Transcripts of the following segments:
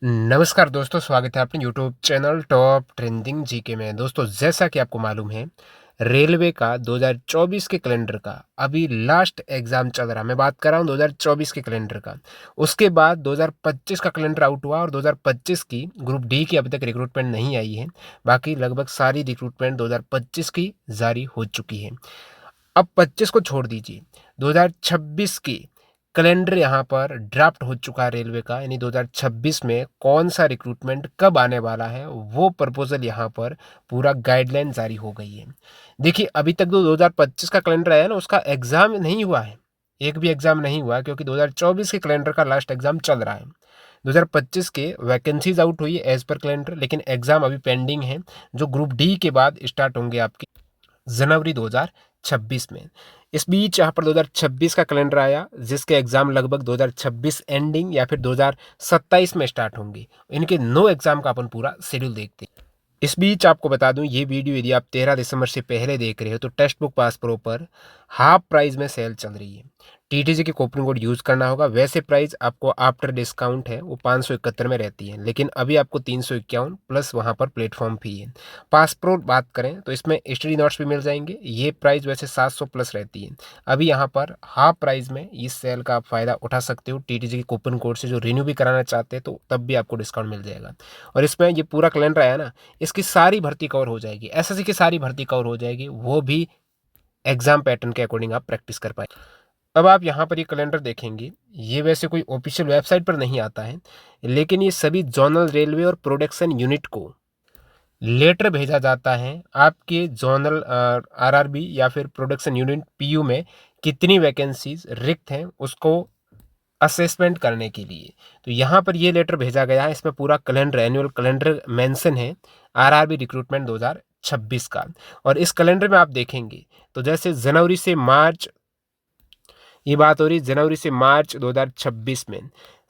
नमस्कार दोस्तों, स्वागत है अपने YouTube channel top trending GK में। दोस्तों, जैसा कि आपको मालूम है, रेलवे का 2024 के कैलेंडर का अभी लास्ट एग्ज़ाम चल रहा है। मैं बात कर रहा हूँ 2024 के कैलेंडर का। उसके बाद 2025 का कैलेंडर आउट हुआ और 2025 की ग्रुप डी की अभी तक रिक्रूटमेंट नहीं आई है। बाकी लगभग सारी रिक्रूटमेंट 2025 की जारी हो चुकी है। अब 25 को छोड़ दीजिए, 2026 की कैलेंडर यहाँ पर ड्राफ्ट हो चुका है रेलवे का, यानी 2026 में कौन सा रिक्रूटमेंट कब आने वाला है, वो प्रपोजल यहाँ पर पूरा गाइडलाइन जारी हो गई है। देखिए, अभी तक जो 2025 का कैलेंडर आया ना, उसका एग्ज़ाम नहीं हुआ है, एक भी एग्ज़ाम नहीं हुआ है, क्योंकि 2024 के कैलेंडर का लास्ट एग्ज़ाम चल रहा है। 2025 के वैकेंसीज आउट हुई है एज़ पर कैलेंडर, लेकिन एग्ज़ाम अभी पेंडिंग है, जो ग्रुप डी के बाद स्टार्ट होंगे आपके जनवरी 2026 में। इस बीच यहाँ पर 2026 का कैलेंडर आया, जिसके एग्ज़ाम लगभग 2026 एंडिंग या फिर 2027 में स्टार्ट होंगे। इनके 9 एग्ज़ाम का अपन पूरा शेड्यूल देखते हैं। इस बीच आपको बता दूं, ये वीडियो यदि आप 13 दिसंबर से पहले देख रहे हो तो टेक्स्ट बुक पास प्रो पर हाफ प्राइस में सेल चल रही है। टीटीजी के कूपन कोड यूज़ करना होगा। वैसे प्राइस आपको आफ्टर डिस्काउंट है वो 571 में रहती है, लेकिन अभी आपको 351 प्लस वहाँ पर प्लेटफॉर्म फी है। पास प्रो बात करें तो इसमें स्टडी नोट्स भी मिल जाएंगे। ये प्राइस वैसे 700 प्लस रहती है। अभी यहाँ पर हाफ प्राइस में इस सेल का आप फ़ायदा उठा सकते हो। टीटीजी के कूपन कोड से जो रिन्यू भी कराना चाहते हैं तो तब भी आपको डिस्काउंट मिल जाएगा। और इसमें ये पूरा कैलेंडर आया ना, इसकी सारी भर्ती कवर हो जाएगी, एसएससी की सारी भर्ती कवर हो जाएगी, वो भी एग्जाम पैटर्न के अकॉर्डिंग आप प्रैक्टिस कर पाए। अब आप यहाँ पर ये कैलेंडर देखेंगे, ये वैसे कोई ऑफिशियल वेबसाइट पर नहीं आता है, लेकिन ये सभी जोनल रेलवे और प्रोडक्शन यूनिट को लेटर भेजा जाता है आपके जोनल आरआरबी या फिर प्रोडक्शन यूनिट पीयू में कितनी वैकेंसीज रिक्त हैं उसको असेसमेंट करने के लिए। तो यहाँ पर ये लेटर भेजा गया है, इसमें पूरा कैलेंडर, एनुअल कैलेंडर मेंशन है आरआरबी रिक्रूटमेंट 2026 का। और इस कैलेंडर में आप देखेंगे तो जैसे जनवरी से मार्च, ये बात हो रही जनवरी से मार्च 2026 में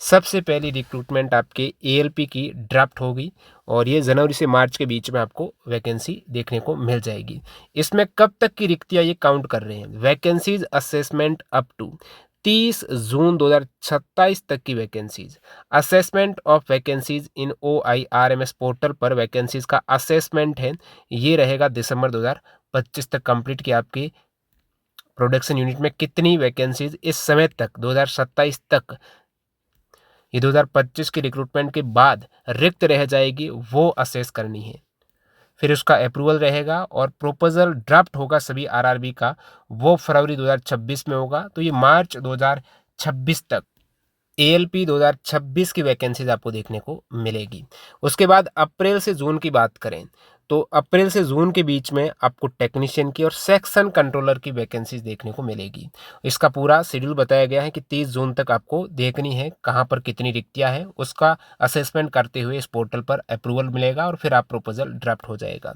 सबसे पहली रिक्रूटमेंट आपके एएलपी की ड्राफ्ट होगी और ये जनवरी से मार्च के बीच में आपको वैकेंसी देखने को मिल जाएगी। इसमें कब तक की रिक्तियाँ ये काउंट कर रहे हैं, वैकेंसीज असेसमेंट अप टू 30 जून 2027 तक की vacancies. Assessment of vacancies in OIRMS portal पर वैकेंसीज का असेसमेंट है, ये रहेगा दिसंबर 2025 तक कंप्लीट कि आपकी प्रोडक्शन यूनिट में कितनी वैकेंसीज इस समय तक 2027 तक, ये 2025 की रिक्रूटमेंट के बाद रिक्त रह जाएगी, वो असेस करनी है। फिर उसका अप्रूवल रहेगा और प्रपोजल ड्राफ्ट होगा सभी आरआरबी का, वो फरवरी 2026 में होगा। तो ये मार्च 2026 तक एएलपी 2026 की वैकेंसीज आपको देखने को मिलेगी। उसके बाद अप्रैल से जून की बात करें तो अप्रैल से जून के बीच में आपको टेक्नीशियन की और सेक्शन कंट्रोलर की वैकेंसीज देखने को मिलेगी। इसका पूरा शेड्यूल बताया गया है कि 30 जून तक आपको देखनी है कहाँ पर कितनी रिक्तियाँ हैं, उसका असेसमेंट करते हुए इस पोर्टल पर अप्रूवल मिलेगा और फिर आप प्रपोजल ड्राफ्ट हो जाएगा।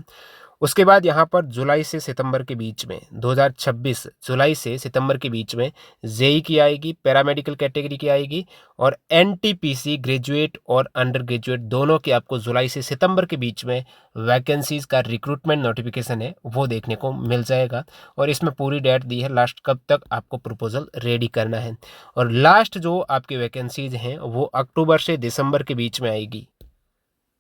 उसके बाद यहाँ पर जुलाई से सितंबर के बीच में 2026 जुलाई से सितंबर के बीच में जेई की आएगी, पैरामेडिकल कैटेगरी की आएगी और एनटीपीसी ग्रेजुएट और अंडर ग्रेजुएट दोनों की आपको जुलाई से सितंबर के बीच में वैकेंसीज का रिक्रूटमेंट नोटिफिकेशन है वो देखने को मिल जाएगा। और इसमें पूरी डेट दी है लास्ट कब तक आपको प्रपोजल रेडी करना है। और लास्ट जो आपकी वैकेंसीज हैं वो अक्टूबर से दिसंबर के बीच में आएगी।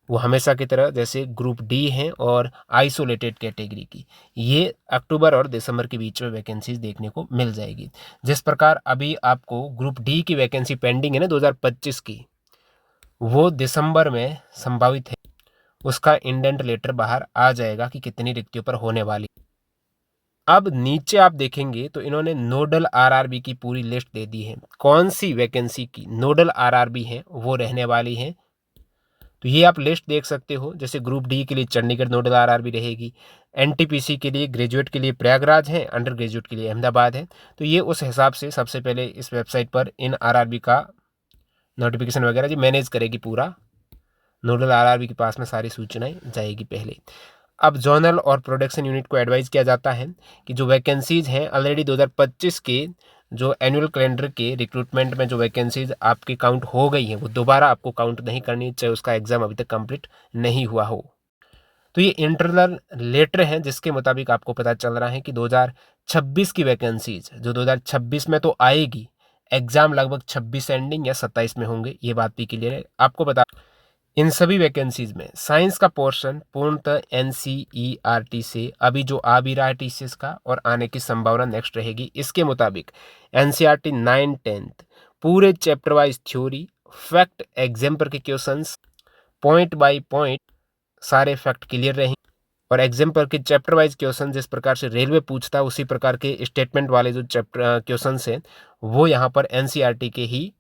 वो हमेशा की तरह जैसे ग्रुप डी है और आइसोलेटेड कैटेगरी की, ये अक्टूबर और दिसंबर के बीच में वैकेंसीज देखने को मिल जाएगी। जिस प्रकार अभी आपको ग्रुप डी की वैकेंसी पेंडिंग है ना 2025 की, वो दिसंबर में संभावित है, उसका इंडेंट लेटर बाहर आ जाएगा कि कितनी रिक्तियों पर होने वाली। अब नीचे आप देखेंगे तो इन्होंने नोडल आरआरबी की पूरी लिस्ट दे दी है, कौन सी वैकेंसी की नोडल आरआरबी है वो रहने वाली है। तो ये आप लिस्ट देख सकते हो, जैसे ग्रुप डी के लिए चंडीगढ़ नोडल आरआरबी रहेगी, एनटीपीसी के लिए ग्रेजुएट के लिए प्रयागराज है, अंडर ग्रेजुएट के लिए अहमदाबाद है। तो ये उस हिसाब से सबसे पहले इस वेबसाइट पर इन आरआरबी का नोटिफिकेशन वगैरह जी मैनेज करेगी पूरा, नोडल आरआरबी के पास में सारी सूचनाएं जाएगी पहले। अब जोनल और प्रोडक्शन यूनिट को एडवाइस किया जाता है कि जो वैकेंसीज हैं ऑलरेडी 2025 के जो एनुअल कैलेंडर के रिक्रूटमेंट में जो वैकेंसीज आपकी काउंट हो गई हैं वो दोबारा आपको काउंट नहीं करनी, चाहे उसका एग्ज़ाम अभी तक कंप्लीट नहीं हुआ हो। तो ये इंटरनल लेटर है जिसके मुताबिक आपको पता चल रहा है कि 2026 की वैकेंसीज जो 2026 में तो आएगी, एग्ज़ाम लगभग 26 एंडिंग या 27 में होंगे, ये बात भी क्लियर है। आपको बता इन सभी वैकेंसीज में साइंस का पोर्शन पूर्णतः एनसीईआरटी से अभी जो आ भी रहा है टीसीएस का और आने की संभावना नेक्स्ट रहेगी। इसके मुताबिक एनसीईआरटी 9-10 पूरे chapter wise theory, fact, example के क्वेश्चंस, पॉइंट बाय पॉइंट सारे फैक्ट क्लियर रहेंगे और एग्जाम्पल के चैप्टर वाइज क्वेश्चन जिस प्रकार से रेलवे पूछता है उसी प्रकार के स्टेटमेंट वाले जो चैप्टर क्वेश्चन हैं वो यहाँ पर एनसीईआरटी के ही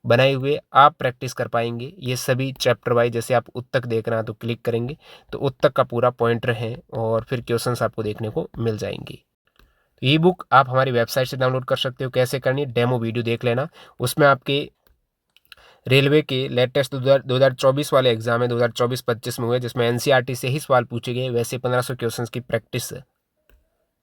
बनाए हुए आप प्रैक्टिस कर पाएंगे। ये सभी चैप्टर वाइज, जैसे आप उत्तक देख रहे हैं तो क्लिक करेंगे तो उत्तक का पूरा पॉइंटर है और फिर क्वेश्चंस आपको देखने को मिल जाएंगे। तो ई बुक आप हमारी वेबसाइट से डाउनलोड कर सकते हो। कैसे करनी है, डेमो वीडियो देख लेना, उसमें आपके रेलवे के लेटेस्ट 2024 वाले एग्जाम है 2024-25 में हुए जिसमें एनसीईआरटी से ही सवाल पूछे गए। वैसे 1500 क्वेश्चंस की प्रैक्टिस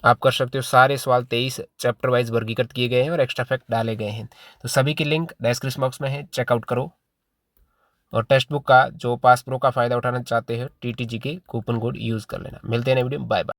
आप कर सकते हो। सारे सवाल 23 चैप्टर वाइज वर्गीकृत किए गए हैं और एक्स्ट्रा फैक्ट डाले गए हैं। तो सभी की लिंक डिस्क्रिप्शन बॉक्स में है, चेकआउट करो। और टेक्स्ट बुक का जो पास प्रो का फायदा उठाना चाहते हैं टीटीजी के कूपन कोड यूज कर लेना। मिलते हैं नए वीडियो में, बाय बाय।